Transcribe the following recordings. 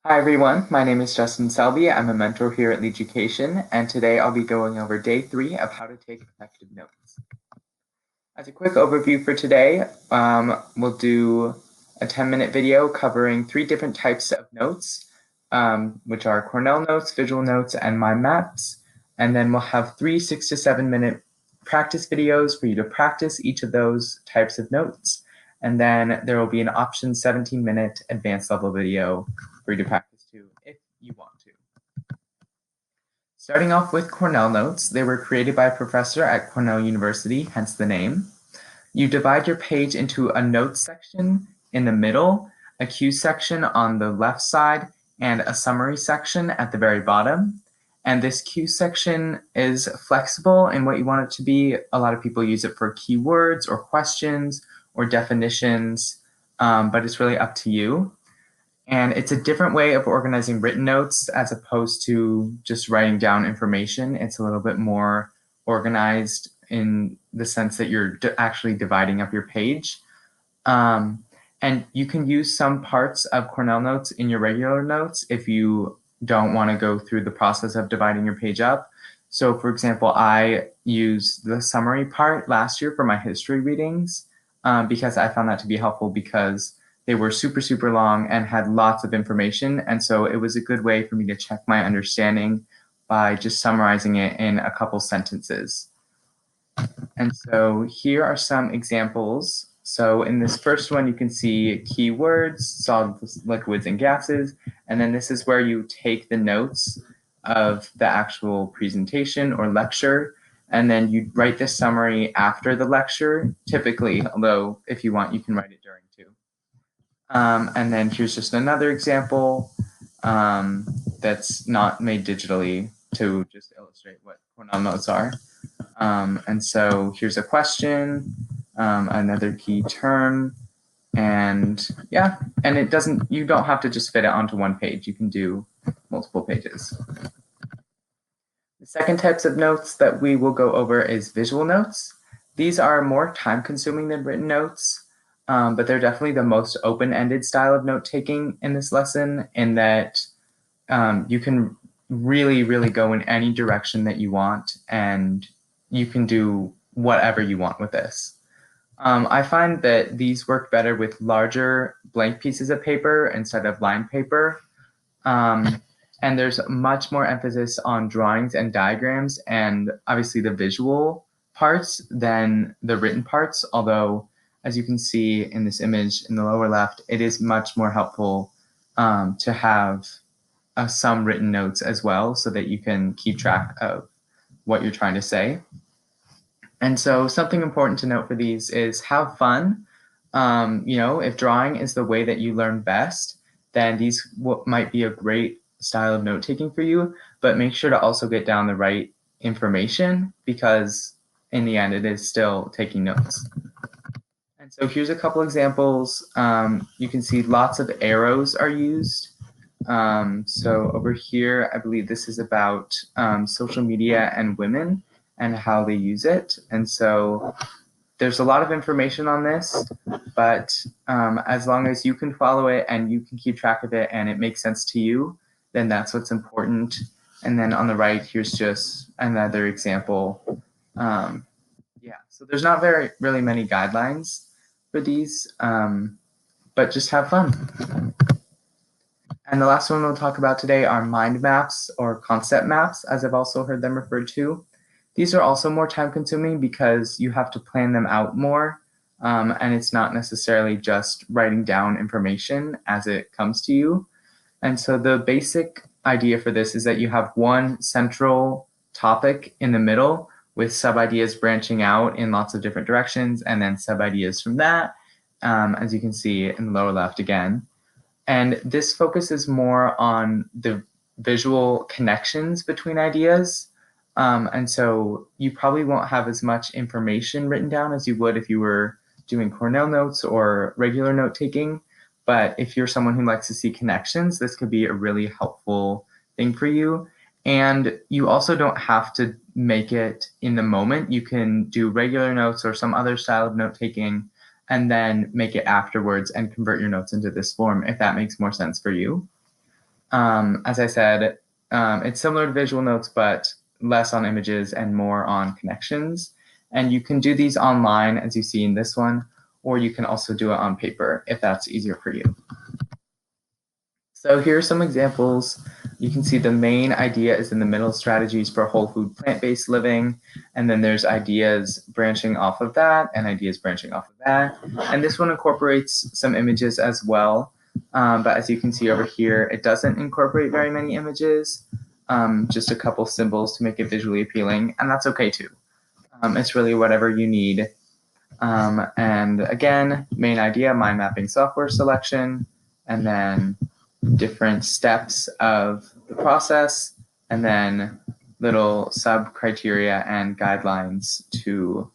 Hi everyone, my name is Justin Selby. I'm a mentor here at LEADucation, and today I'll be going over day 3 of how to take effective notes. As a quick overview for today, we'll do a 10-minute video covering 3 different types of notes, which are Cornell notes, visual notes, and mind maps. And then we'll have 3 6 to 7 minute practice videos for you to practice each of those types of notes. And then there will be an option 17-minute advanced level video for you to practice too if you want to. Starting off with Cornell notes, they were created by a professor at Cornell University, hence the name. You divide your page into a notes section in the middle, a Q section on the left side, and a summary section at the very bottom. And this Q section is flexible in what you want it to be. A lot of people use it for keywords or questions or definitions, but it's really up to you. And it's a different way of organizing written notes as opposed to just writing down information. It's a little bit more organized in the sense that you're actually dividing up your page. And you can use some parts of Cornell notes in your regular notes if you don't want to go through the process of dividing your page up. So for example, I used the summary part last year for my history readings because I found that to be helpful because they were super, super long and had lots of information. And so it was a good way for me to check my understanding by just summarizing it in a couple sentences. And so here are some examples. So in this first one, you can see keywords, solids, liquids, and gases. And then this is where you take the notes of the actual presentation or lecture. And then you write the summary after the lecture, typically, although if you want, you can write it during too. And then here's just another example that's not made digitally to just illustrate what Cornell notes are. And so here's a question, another key term, and yeah, and you don't have to just fit it onto one page. You can do multiple pages. The second types of notes that we will go over is visual notes. These are more time consuming than written notes, but they're definitely the most open-ended style of note-taking in this lesson in that you can really, really go in any direction that you want, and you can do whatever you want with this. I find that these work better with larger blank pieces of paper instead of lined paper. And there's much more emphasis on drawings and diagrams and obviously the visual parts than the written parts, although as you can see in this image in the lower left, it is much more helpful to have some written notes as well so that you can keep track of what you're trying to say. And so something important to note for these is have fun. If drawing is the way that you learn best, then these might be a great style of note-taking for you, but make sure to also get down the right information because in the end, it is still taking notes. And so here's a couple examples. You can see lots of arrows are used. So over here, I believe this is about social media and women and how they use it. And so there's a lot of information on this, but as long as you can follow it and you can keep track of it and it makes sense to you, then that's what's important. And then on the right, here's just another example. So there's not really many guidelines for these, but just have fun. And the last one we'll talk about today are mind maps or concept maps, as I've also heard them referred to. These are also more time consuming because you have to plan them out more, and it's not necessarily just writing down information as it comes to you. And so the basic idea for this is that you have one central topic in the middle with sub-ideas branching out in lots of different directions, and then sub-ideas from that, as you can see in the lower left again. And this focuses more on the visual connections between ideas. And so you probably won't have as much information written down as you would if you were doing Cornell notes or regular note taking. But if you're someone who likes to see connections, this could be a really helpful thing for you. And you also don't have to make it in the moment. You can do regular notes or some other style of note taking and then make it afterwards and convert your notes into this form if that makes more sense for you. As I said, it's similar to visual notes, but less on images and more on connections. And you can do these online, as you see in this one, or you can also do it on paper if that's easier for you. So here are some examples. You can see the main idea is in the middle, strategies for whole food plant-based living. And then there's ideas branching off of that and ideas branching off of that. And this one incorporates some images as well. But as you can see over here, it doesn't incorporate very many images, just a couple symbols to make it visually appealing. And that's okay too. It's really whatever you need. And again, main idea, mind mapping software selection, and then different steps of the process, and then little sub criteria and guidelines to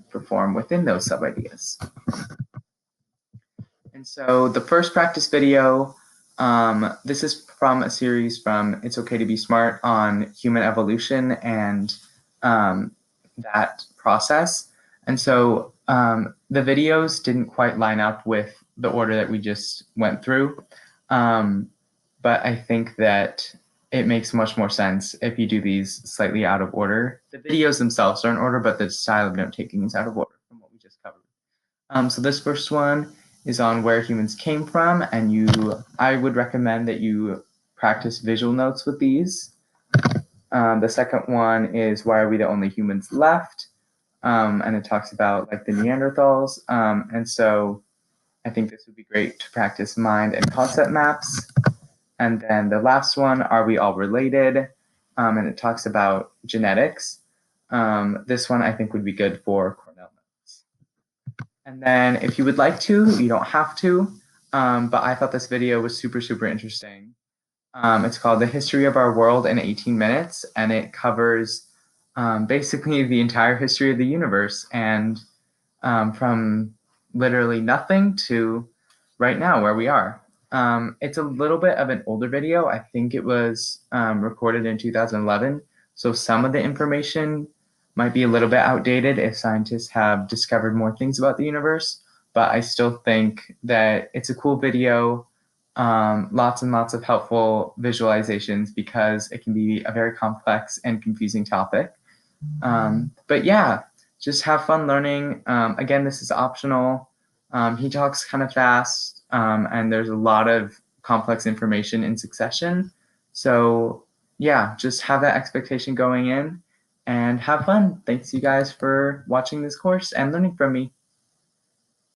perform within those sub ideas. And so the first practice video, this is from a series from It's Okay to Be Smart on human evolution and that process. And so the videos didn't quite line up with the order that we just went through. But I think that it makes much more sense if you do these slightly out of order. The videos themselves are in order, but the style of note taking is out of order from what we just covered. So this first one is on where humans came from, and I would recommend that you practice visual notes with these. The second one is why are we the only humans left? And it talks about like the Neanderthals. And so I think this would be great to practice mind and concept maps. And then the last one, are we all related? And it talks about genetics. This one I think would be good for Cornell notes. And then if you would like to, you don't have to, but I thought this video was super, super interesting. It's called The History of Our World in 18 Minutes, and it covers basically the entire history of the universe, and from literally nothing to right now where we are. It's a little bit of an older video. I think it was recorded in 2011, so some of the information might be a little bit outdated if scientists have discovered more things about the universe, but I still think that it's a cool video. Lots and lots of helpful visualizations because it can be a very complex and confusing topic. But yeah, just have fun learning. Again, this is optional. He talks kind of fast, and there's a lot of complex information in succession. So yeah, just have that expectation going in and have fun. Thanks you guys for watching this course and learning from me.